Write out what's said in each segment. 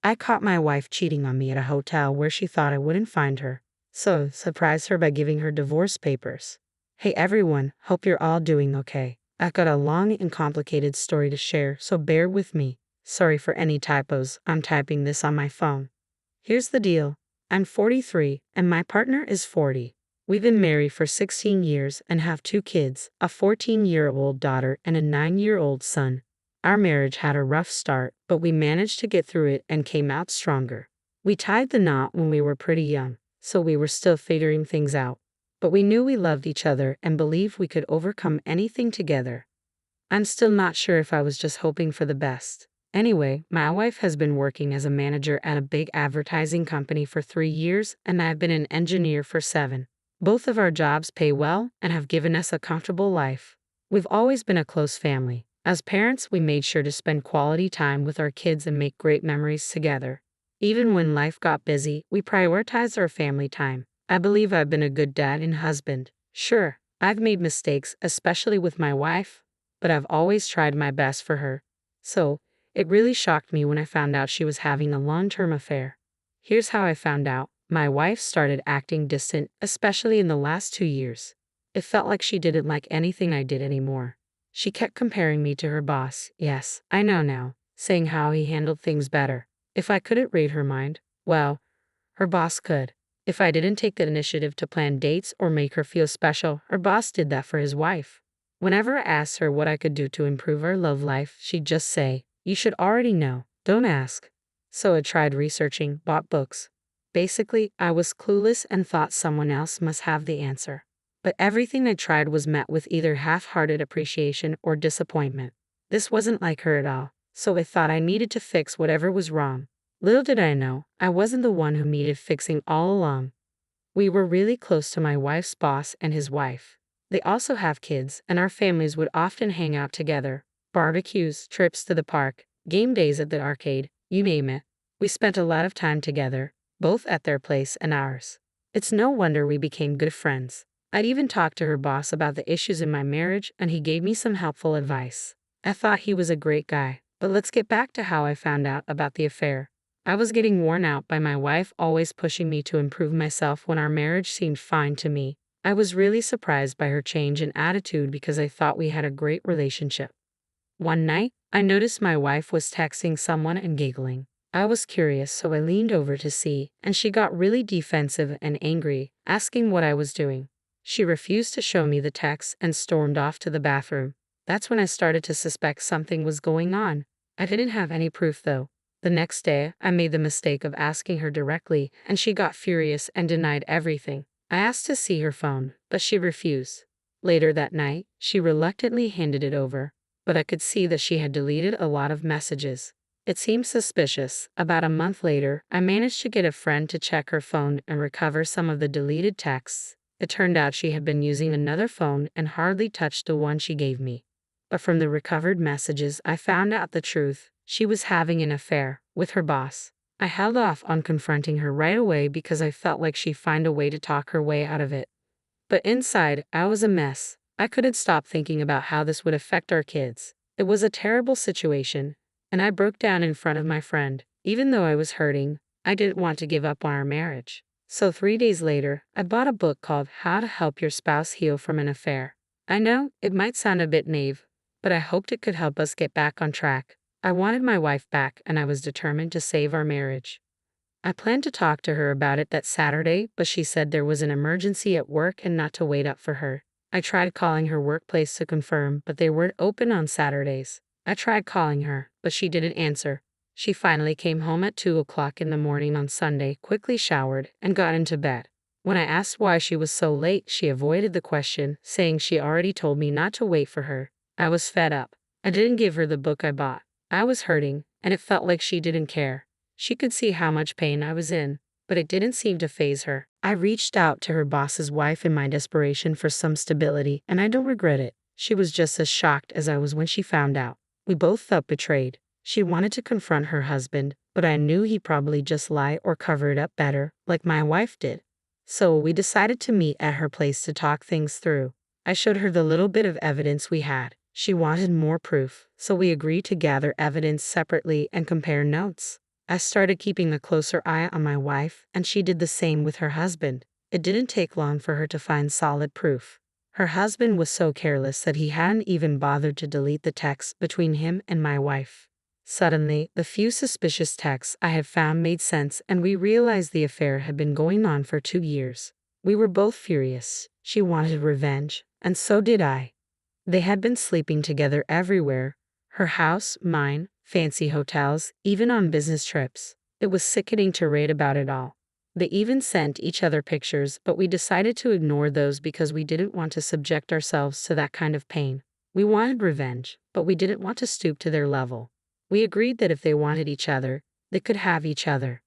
I caught my wife cheating on me at a hotel where she thought I wouldn't find her, so surprised her by giving her divorce papers. Hey everyone, hope you're all doing okay. I've got a long and complicated story to share, so bear with me. Sorry for any typos, I'm typing this on my phone. Here's the deal. I'm 43, and my partner is 40. We've been married for 16 years and have 2 kids, a 14-year-old daughter and a 9-year-old son. Our marriage had a rough start, but we managed to get through it and came out stronger. We tied the knot when we were pretty young, so we were still figuring things out. But we knew we loved each other and believed we could overcome anything together. I'm still not sure if I was just hoping for the best. Anyway, my wife has been working as a manager at a big advertising company for 3 years, and I've been an engineer for 7. Both of our jobs pay well and have given us a comfortable life. We've always been a close family. As parents, we made sure to spend quality time with our kids and make great memories together. Even when life got busy, we prioritized our family time. I believe I've been a good dad and husband. Sure, I've made mistakes, especially with my wife, but I've always tried my best for her. So, it really shocked me when I found out she was having a long-term affair. Here's how I found out. My wife started acting distant, especially in the last 2 years. It felt like she didn't like anything I did anymore. She kept comparing me to her boss, yes, I know now, saying how he handled things better. If I couldn't read her mind, well, her boss could. If I didn't take the initiative to plan dates or make her feel special, her boss did that for his wife. Whenever I asked her what I could do to improve our love life, she'd just say, "You should already know, don't ask." So I tried researching, bought books. Basically, I was clueless and thought someone else must have the answer. But everything I tried was met with either half-hearted appreciation or disappointment. This wasn't like her at all, so I thought I needed to fix whatever was wrong. Little did I know, I wasn't the one who needed fixing all along. We were really close to my wife's boss and his wife. They also have kids, and our families would often hang out together. Barbecues, trips to the park, game days at the arcade, you name it. We spent a lot of time together, both at their place and ours. It's no wonder we became good friends. I'd even talked to her boss about the issues in my marriage, and he gave me some helpful advice. I thought he was a great guy. But let's get back to how I found out about the affair. I was getting worn out by my wife always pushing me to improve myself when our marriage seemed fine to me. I was really surprised by her change in attitude because I thought we had a great relationship. One night, I noticed my wife was texting someone and giggling. I was curious, so I leaned over to see, and she got really defensive and angry, asking what I was doing. She refused to show me the text and stormed off to the bathroom. That's when I started to suspect something was going on. I didn't have any proof though. The next day, I made the mistake of asking her directly, and she got furious and denied everything. I asked to see her phone, but she refused. Later that night, she reluctantly handed it over, but I could see that she had deleted a lot of messages. It seemed suspicious. About a month later, I managed to get a friend to check her phone and recover some of the deleted texts. It turned out she had been using another phone and hardly touched the one she gave me. But from the recovered messages, I found out the truth. She was having an affair with her boss. I held off on confronting her right away because I felt like she'd find a way to talk her way out of it. But inside, I was a mess. I couldn't stop thinking about how this would affect our kids. It was a terrible situation, and I broke down in front of my friend. Even though I was hurting, I didn't want to give up on our marriage. So 3 days later, I bought a book called How to Help Your Spouse Heal from an Affair. I know, it might sound a bit naive, but I hoped it could help us get back on track. I wanted my wife back, and I was determined to save our marriage. I planned to talk to her about it that Saturday, but she said there was an emergency at work and not to wait up for her. I tried calling her workplace to confirm, but they weren't open on Saturdays. I tried calling her, but she didn't answer. She finally came home at 2 o'clock in the morning on Sunday, quickly showered, and got into bed. When I asked why she was so late, she avoided the question, saying she already told me not to wait for her. I was fed up. I didn't give her the book I bought. I was hurting, and it felt like she didn't care. She could see how much pain I was in, but it didn't seem to faze her. I reached out to her boss's wife in my desperation for some stability, and I don't regret it. She was just as shocked as I was when she found out. We both felt betrayed. She wanted to confront her husband, but I knew he'd probably just lie or cover it up better, like my wife did. So we decided to meet at her place to talk things through. I showed her the little bit of evidence we had. She wanted more proof, so we agreed to gather evidence separately and compare notes. I started keeping a closer eye on my wife, and she did the same with her husband. It didn't take long for her to find solid proof. Her husband was so careless that he hadn't even bothered to delete the texts between him and my wife. Suddenly, the few suspicious texts I had found made sense, and we realized the affair had been going on for 2 years. We were both furious. She wanted revenge, and so did I. They had been sleeping together everywhere. Her house, mine, fancy hotels, even on business trips. It was sickening to read about it all. They even sent each other pictures, but we decided to ignore those because we didn't want to subject ourselves to that kind of pain. We wanted revenge, but we didn't want to stoop to their level. We agreed that if they wanted each other, they could have each other.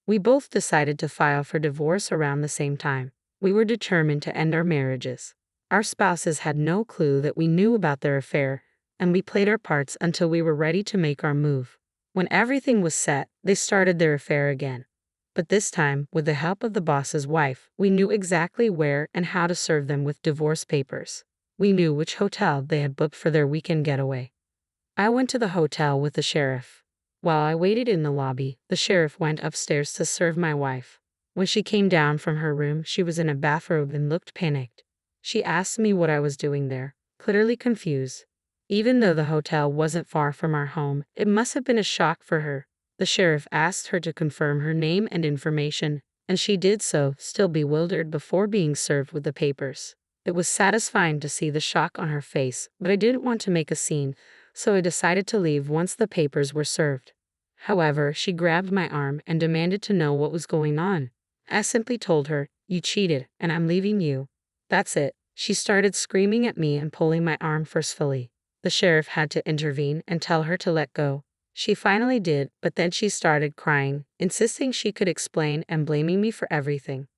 We both decided to file for divorce around the same time. We were determined to end our marriages. Our spouses had no clue that we knew about their affair, and we played our parts until we were ready to make our move. When everything was set, they started their affair again. But this time, with the help of the boss's wife, we knew exactly where and how to serve them with divorce papers. We knew which hotel they had booked for their weekend getaway. I went to the hotel with the sheriff. While I waited in the lobby, the sheriff went upstairs to serve my wife. When she came down from her room, she was in a bathrobe and looked panicked. She asked me what I was doing there, clearly confused. Even though the hotel wasn't far from our home, it must have been a shock for her. The sheriff asked her to confirm her name and information, and she did so, still bewildered before being served with the papers. It was satisfying to see the shock on her face, but I didn't want to make a scene, so I decided to leave once the papers were served. However, she grabbed my arm and demanded to know what was going on. I simply told her, "You cheated, and I'm leaving you." That's it. She started screaming at me and pulling my arm forcefully. The sheriff had to intervene and tell her to let go. She finally did, but then she started crying, insisting she could explain and blaming me for everything.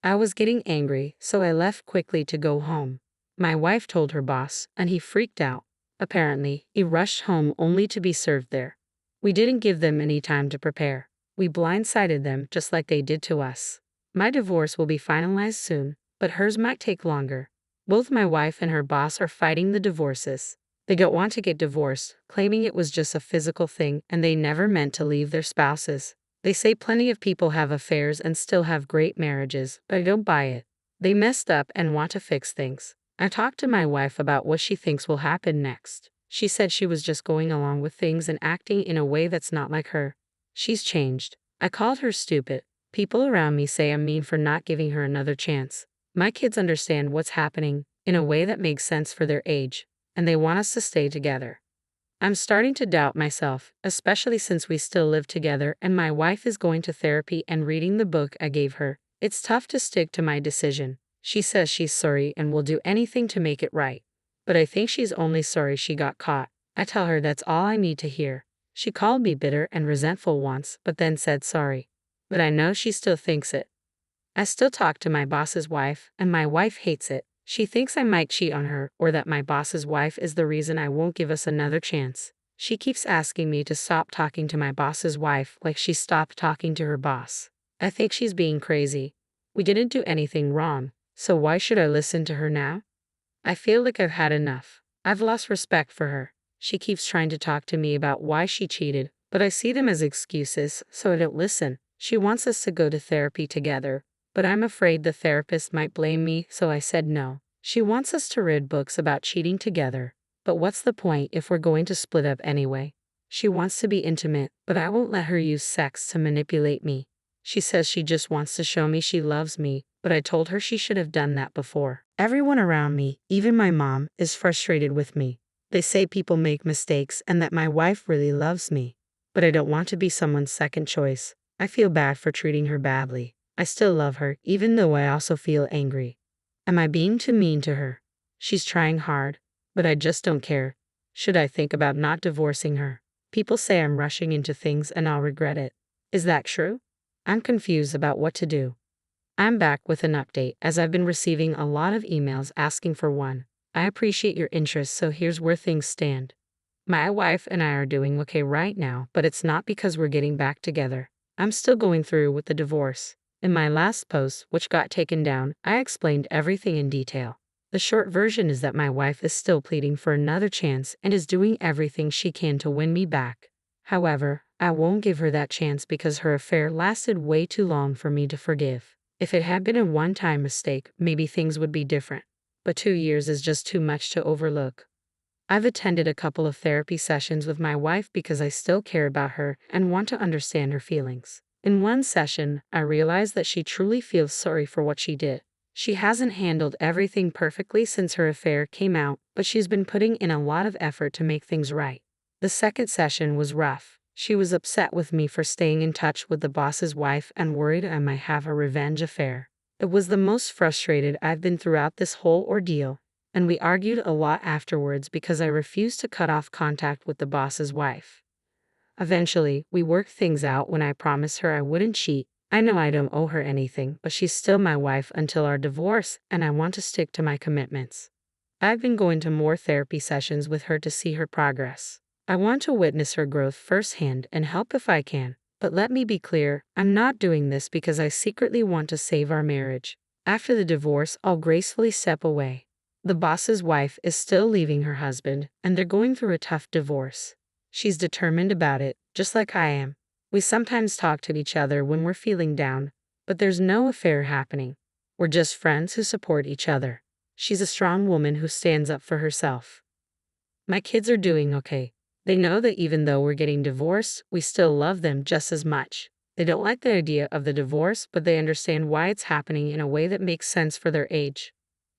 I was getting angry, so I left quickly to go home. My wife told her boss, and he freaked out. Apparently, he rushed home only to be served there. We didn't give them any time to prepare. We blindsided them just like they did to us. My divorce will be finalized soon, but hers might take longer. Both my wife and her boss are fighting the divorces. They don't want to get divorced, claiming it was just a physical thing and they never meant to leave their spouses. They say plenty of people have affairs and still have great marriages, but I don't buy it. They messed up and want to fix things. I talked to my wife about what she thinks will happen next. She said she was just going along with things and acting in a way that's not like her. She's changed. I called her stupid. People around me say I'm mean for not giving her another chance. My kids understand what's happening in a way that makes sense for their age, and they want us to stay together. I'm starting to doubt myself, especially since we still live together and my wife is going to therapy and reading the book I gave her. It's tough to stick to my decision. She says she's sorry and will do anything to make it right. But I think she's only sorry she got caught. I tell her that's all I need to hear. She called me bitter and resentful once, but then said sorry. But I know she still thinks it. I still talk to my boss's wife, and my wife hates it. She thinks I might cheat on her or that my boss's wife is the reason I won't give us another chance. She keeps asking me to stop talking to my boss's wife like she stopped talking to her boss. I think she's being crazy. We didn't do anything wrong, so why should I listen to her now? I feel like I've had enough. I've lost respect for her. She keeps trying to talk to me about why she cheated, but I see them as excuses, so I don't listen. She wants us to go to therapy together, but I'm afraid the therapist might blame me, so I said no. She wants us to read books about cheating together, but what's the point if we're going to split up anyway? She wants to be intimate, but I won't let her use sex to manipulate me. She says she just wants to show me she loves me, but I told her she should have done that before. Everyone around me, even my mom, is frustrated with me. They say people make mistakes and that my wife really loves me, but I don't want to be someone's second choice. I feel bad for treating her badly. I still love her, even though I also feel angry. Am I being too mean to her? She's trying hard, but I just don't care. Should I think about not divorcing her? People say I'm rushing into things and I'll regret it. Is that true? I'm confused about what to do. I'm back with an update as I've been receiving a lot of emails asking for one. I appreciate your interest, so here's where things stand. My wife and I are doing okay right now, but it's not because we're getting back together. I'm still going through with the divorce. In my last post, which got taken down, I explained everything in detail. The short version is that my wife is still pleading for another chance and is doing everything she can to win me back. However, I won't give her that chance because her affair lasted way too long for me to forgive. If it had been a one-time mistake, maybe things would be different. But 2 years is just too much to overlook. I've attended a couple of therapy sessions with my wife because I still care about her and want to understand her feelings. In one session, I realized that she truly feels sorry for what she did. She hasn't handled everything perfectly since her affair came out, but she's been putting in a lot of effort to make things right. The second session was rough. She was upset with me for staying in touch with the boss's wife and worried I might have a revenge affair. It was the most frustrated I've been throughout this whole ordeal, and we argued a lot afterwards because I refused to cut off contact with the boss's wife. Eventually, we worked things out when I promised her I wouldn't cheat. I know I don't owe her anything, but she's still my wife until our divorce, and I want to stick to my commitments. I've been going to more therapy sessions with her to see her progress. I want to witness her growth firsthand and help if I can. But let me be clear, I'm not doing this because I secretly want to save our marriage. After the divorce, I'll gracefully step away. The boss's wife is still leaving her husband, and they're going through a tough divorce. She's determined about it, just like I am. We sometimes talk to each other when we're feeling down, but there's no affair happening. We're just friends who support each other. She's a strong woman who stands up for herself. My kids are doing okay. They know that even though we're getting divorced, we still love them just as much. They don't like the idea of the divorce, but they understand why it's happening in a way that makes sense for their age.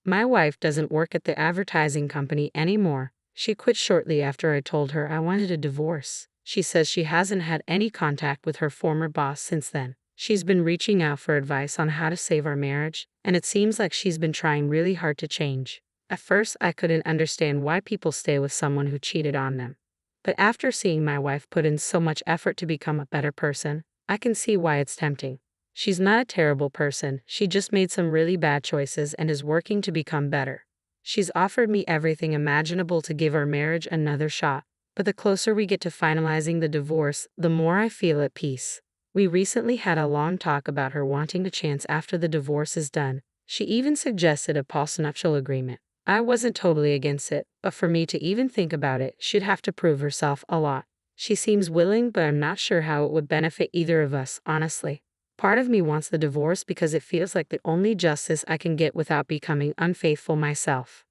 My wife doesn't work at the advertising company anymore. She quit shortly after I told her I wanted a divorce. She says she hasn't had any contact with her former boss since then. She's been reaching out for advice on how to save our marriage, and it seems like she's been trying really hard to change. At first, I couldn't understand why people stay with someone who cheated on them. But after seeing my wife put in so much effort to become a better person, I can see why it's tempting. She's not a terrible person, she just made some really bad choices and is working to become better. She's offered me everything imaginable to give our marriage another shot, but the closer we get to finalizing the divorce, the more I feel at peace. We recently had a long talk about her wanting a chance after the divorce is done. She even suggested a postnuptial agreement. I wasn't totally against it, but for me to even think about it, she'd have to prove herself a lot. She seems willing, but I'm not sure how it would benefit either of us, honestly. Part of me wants the divorce because it feels like the only justice I can get without becoming unfaithful myself.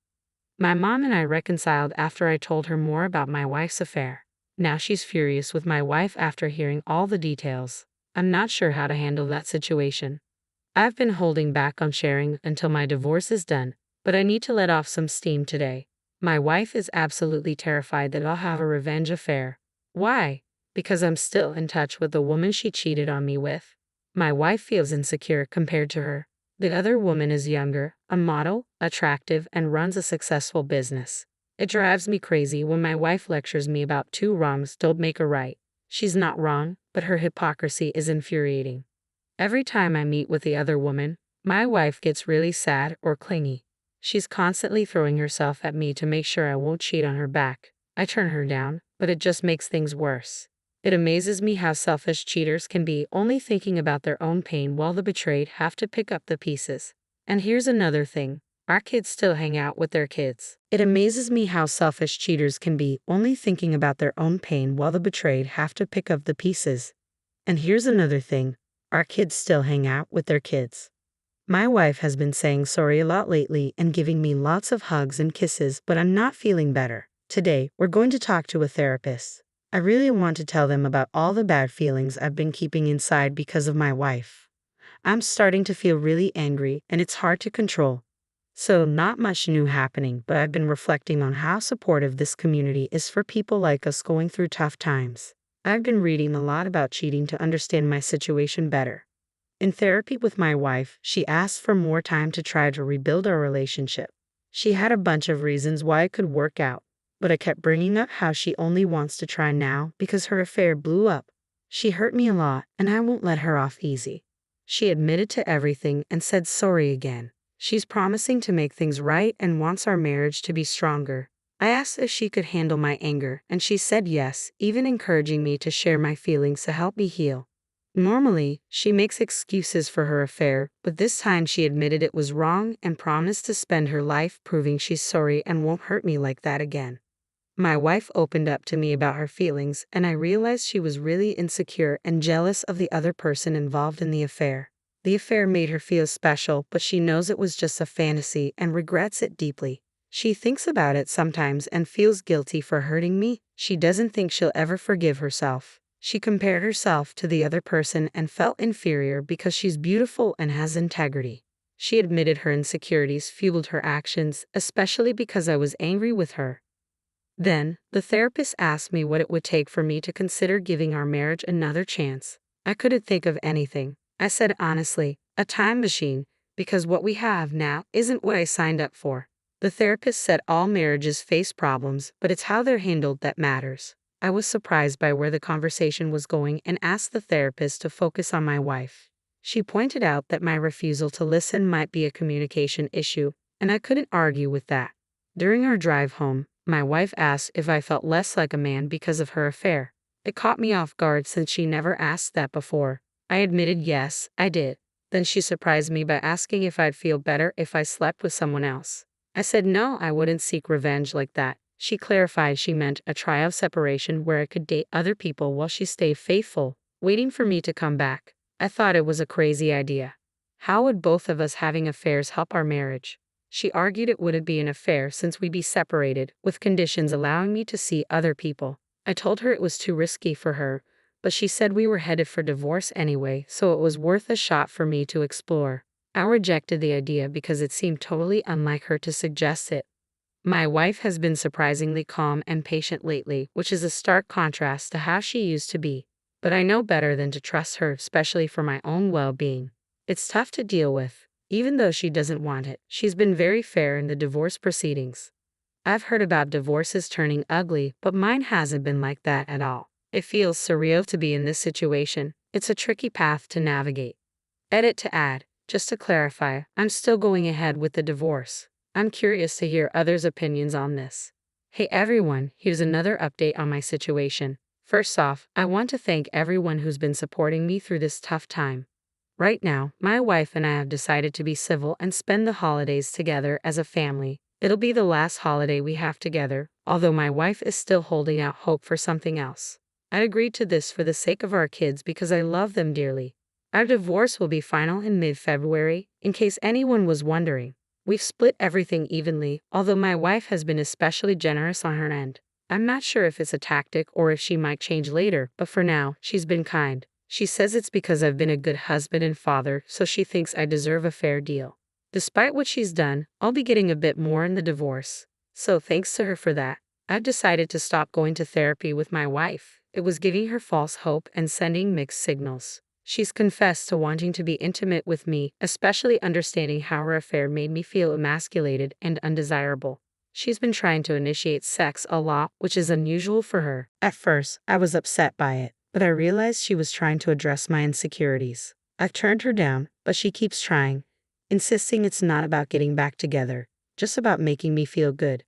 My mom and I reconciled after I told her more about my wife's affair. Now she's furious with my wife after hearing all the details. I'm not sure how to handle that situation. I've been holding back on sharing until my divorce is done, but I need to let off some steam today. My wife is absolutely terrified that I'll have a revenge affair. Why? Because I'm still in touch with the woman she cheated on me with. My wife feels insecure compared to her. The other woman is younger, a model, attractive, and runs a successful business. It drives me crazy when my wife lectures me about two wrongs don't make a right. She's not wrong, but her hypocrisy is infuriating. Every time I meet with the other woman, my wife gets really sad or clingy. She's constantly throwing herself at me to make sure I won't cheat on her back. I turn her down, but it just makes things worse. It amazes me how selfish cheaters can be, only thinking about their own pain while the betrayed have to pick up the pieces. And here's another thing. Our kids still hang out with their kids. It amazes me how selfish cheaters can be, only thinking about their own pain while the betrayed have to pick up the pieces. And here's another thing. Our kids still hang out with their kids. My wife has been saying sorry a lot lately and giving me lots of hugs and kisses, but I'm not feeling better. Today, we're going to talk to a therapist. I really want to tell them about all the bad feelings I've been keeping inside because of my wife. I'm starting to feel really angry, and it's hard to control. So, not much new happening, but I've been reflecting on how supportive this community is for people like us going through tough times. I've been reading a lot about cheating to understand my situation better. In therapy with my wife, she asked for more time to try to rebuild our relationship. She had a bunch of reasons why it could work out, but I kept bringing up how she only wants to try now because her affair blew up. She hurt me a lot, and I won't let her off easy. She admitted to everything and said sorry again. She's promising to make things right and wants our marriage to be stronger. I asked if she could handle my anger, and she said yes, even encouraging me to share my feelings to help me heal. Normally, she makes excuses for her affair, but this time she admitted it was wrong and promised to spend her life proving she's sorry and won't hurt me like that again. My wife opened up to me about her feelings, and I realized she was really insecure and jealous of the other person involved in the affair. The affair made her feel special, but she knows it was just a fantasy and regrets it deeply. She thinks about it sometimes and feels guilty for hurting me. She doesn't think she'll ever forgive herself. She compared herself to the other person and felt inferior because she's beautiful and has integrity. She admitted her insecurities fueled her actions, especially because I was angry with her. Then, the therapist asked me what it would take for me to consider giving our marriage another chance. I couldn't think of anything. I said honestly, a time machine, because what we have now isn't what I signed up for. The therapist said all marriages face problems, but it's how they're handled that matters. I was surprised by where the conversation was going and asked the therapist to focus on my wife. She pointed out that my refusal to listen might be a communication issue, and I couldn't argue with that. During our drive home, my wife asked if I felt less like a man because of her affair. It caught me off guard since she never asked that before. I admitted yes, I did. Then she surprised me by asking if I'd feel better if I slept with someone else. I said no, I wouldn't seek revenge like that. She clarified she meant a trial separation where I could date other people while she stayed faithful, waiting for me to come back. I thought it was a crazy idea. How would both of us having affairs help our marriage? She argued it wouldn't be an affair since we'd be separated, with conditions allowing me to see other people. I told her it was too risky for her, but she said we were headed for divorce anyway, so it was worth a shot for me to explore. I rejected the idea because it seemed totally unlike her to suggest it. My wife has been surprisingly calm and patient lately, which is a stark contrast to how she used to be. But I know better than to trust her, especially for my own well-being. It's tough to deal with. Even though she doesn't want it, she's been very fair in the divorce proceedings. I've heard about divorces turning ugly, but mine hasn't been like that at all. It feels surreal to be in this situation. It's a tricky path to navigate. Edit to add, just to clarify, I'm still going ahead with the divorce. I'm curious to hear others' opinions on this. Hey everyone, here's another update on my situation. First off, I want to thank everyone who's been supporting me through this tough time. Right now, my wife and I have decided to be civil and spend the holidays together as a family. It'll be the last holiday we have together, although my wife is still holding out hope for something else. I agreed to this for the sake of our kids because I love them dearly. Our divorce will be final in mid-February, in case anyone was wondering. We've split everything evenly, although my wife has been especially generous on her end. I'm not sure if it's a tactic or if she might change later, but for now, she's been kind. She says it's because I've been a good husband and father, so she thinks I deserve a fair deal. Despite what she's done, I'll be getting a bit more in the divorce. So thanks to her for that. I've decided to stop going to therapy with my wife. It was giving her false hope and sending mixed signals. She's confessed to wanting to be intimate with me, especially understanding how her affair made me feel emasculated and undesirable. She's been trying to initiate sex a lot, which is unusual for her. At first, I was upset by it, but I realized she was trying to address my insecurities. I've turned her down, but she keeps trying, insisting it's not about getting back together, just about making me feel good.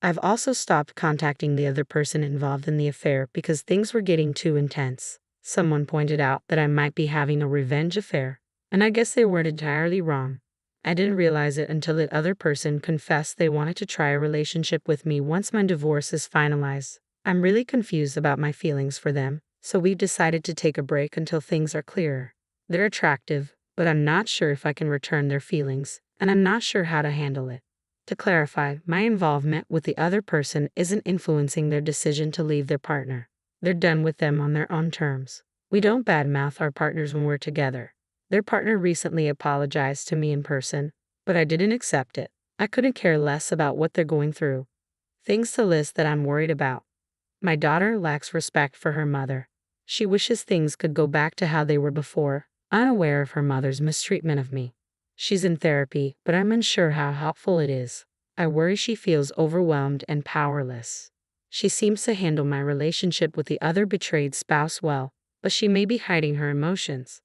I've also stopped contacting the other person involved in the affair because things were getting too intense. Someone pointed out that I might be having a revenge affair, and I guess they weren't entirely wrong. I didn't realize it until the other person confessed they wanted to try a relationship with me once my divorce is finalized. I'm really confused about my feelings for them, so we've decided to take a break until things are clearer. They're attractive, but I'm not sure if I can return their feelings, and I'm not sure how to handle it. To clarify, my involvement with the other person isn't influencing their decision to leave their partner. They're done with them on their own terms. We don't badmouth our partners when we're together. Their partner recently apologized to me in person, but I didn't accept it. I couldn't care less about what they're going through. Things to list that I'm worried about. My daughter lacks respect for her mother. She wishes things could go back to how they were before, unaware of her mother's mistreatment of me. She's in therapy, but I'm unsure how helpful it is. I worry she feels overwhelmed and powerless. She seems to handle my relationship with the other betrayed spouse well, but she may be hiding her emotions.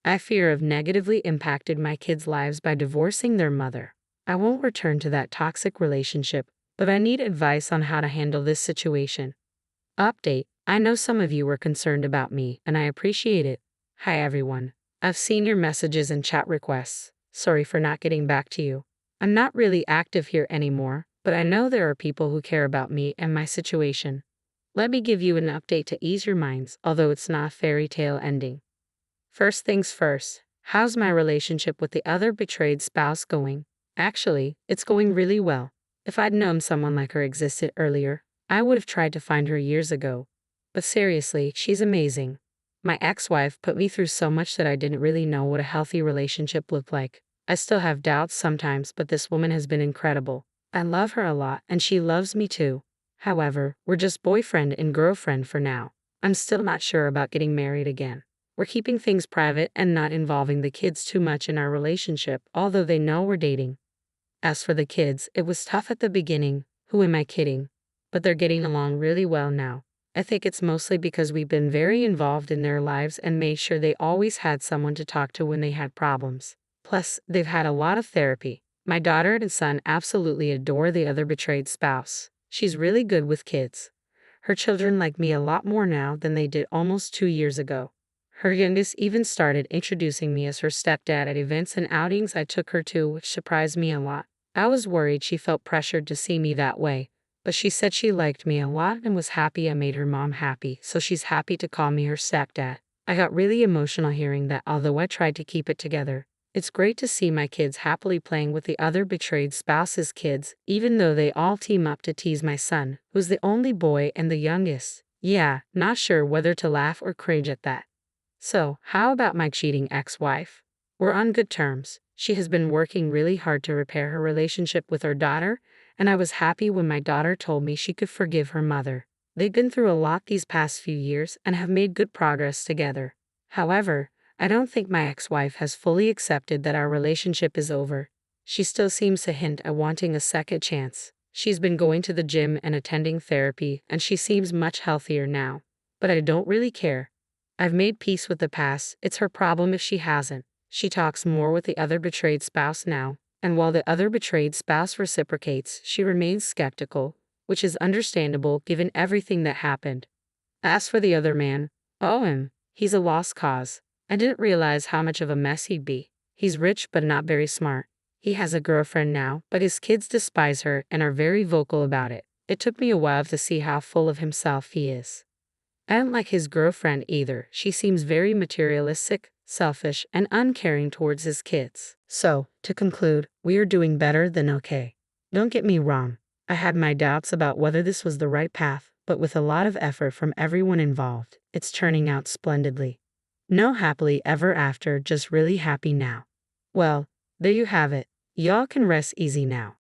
I fear I've negatively impacted my kids' lives by divorcing their mother. I won't return to that toxic relationship, but I need advice on how to handle this situation. Update: I know some of you were concerned about me, and I appreciate it. Hi everyone. I've seen your messages and chat requests. Sorry for not getting back to you. I'm not really active here anymore, but I know there are people who care about me and my situation. Let me give you an update to ease your minds, although it's not a fairy tale ending. First things first, how's my relationship with the other betrayed spouse going? Actually, it's going really well. If I'd known someone like her existed earlier, I would have tried to find her years ago. But seriously, she's amazing. My ex-wife put me through so much that I didn't really know what a healthy relationship looked like. I still have doubts sometimes, but this woman has been incredible. I love her a lot, and she loves me too. However, we're just boyfriend and girlfriend for now. I'm still not sure about getting married again. We're keeping things private and not involving the kids too much in our relationship, although they know we're dating. As for the kids, it was tough at the beginning. Who am I kidding? But they're getting along really well now. I think it's mostly because we've been very involved in their lives and made sure they always had someone to talk to when they had problems. Plus, they've had a lot of therapy. My daughter and son absolutely adore the other betrayed spouse. She's really good with kids. Her children like me a lot more now than they did almost 2 years ago. Her youngest even started introducing me as her stepdad at events and outings I took her to, which surprised me a lot. I was worried she felt pressured to see me that way, but she said she liked me a lot and was happy I made her mom happy, so she's happy to call me her stepdad. I got really emotional hearing that, although I tried to keep it together. It's great to see my kids happily playing with the other betrayed spouse's kids, even though they all team up to tease my son, who's the only boy and the youngest. Yeah, not sure whether to laugh or cringe at that. So, how about my cheating ex-wife? We're on good terms. She has been working really hard to repair her relationship with her daughter, and I was happy when my daughter told me she could forgive her mother. They've been through a lot these past few years and have made good progress together. However, I don't think my ex-wife has fully accepted that our relationship is over. She still seems to hint at wanting a second chance. She's been going to the gym and attending therapy, and she seems much healthier now. But I don't really care. I've made peace with the past. It's her problem if she hasn't. She talks more with the other betrayed spouse now, and while the other betrayed spouse reciprocates, she remains skeptical, which is understandable given everything that happened. As for the other man, he's a lost cause. I didn't realize how much of a mess he'd be. He's rich but not very smart. He has a girlfriend now, but his kids despise her and are very vocal about it. It took me a while to see how full of himself he is. I don't like his girlfriend either. She seems very materialistic, selfish, and uncaring towards his kids. So, to conclude, we are doing better than okay. Don't get me wrong. I had my doubts about whether this was the right path, but with a lot of effort from everyone involved, it's turning out splendidly. No happily ever after, just really happy now. Well, there you have it. Y'all can rest easy now.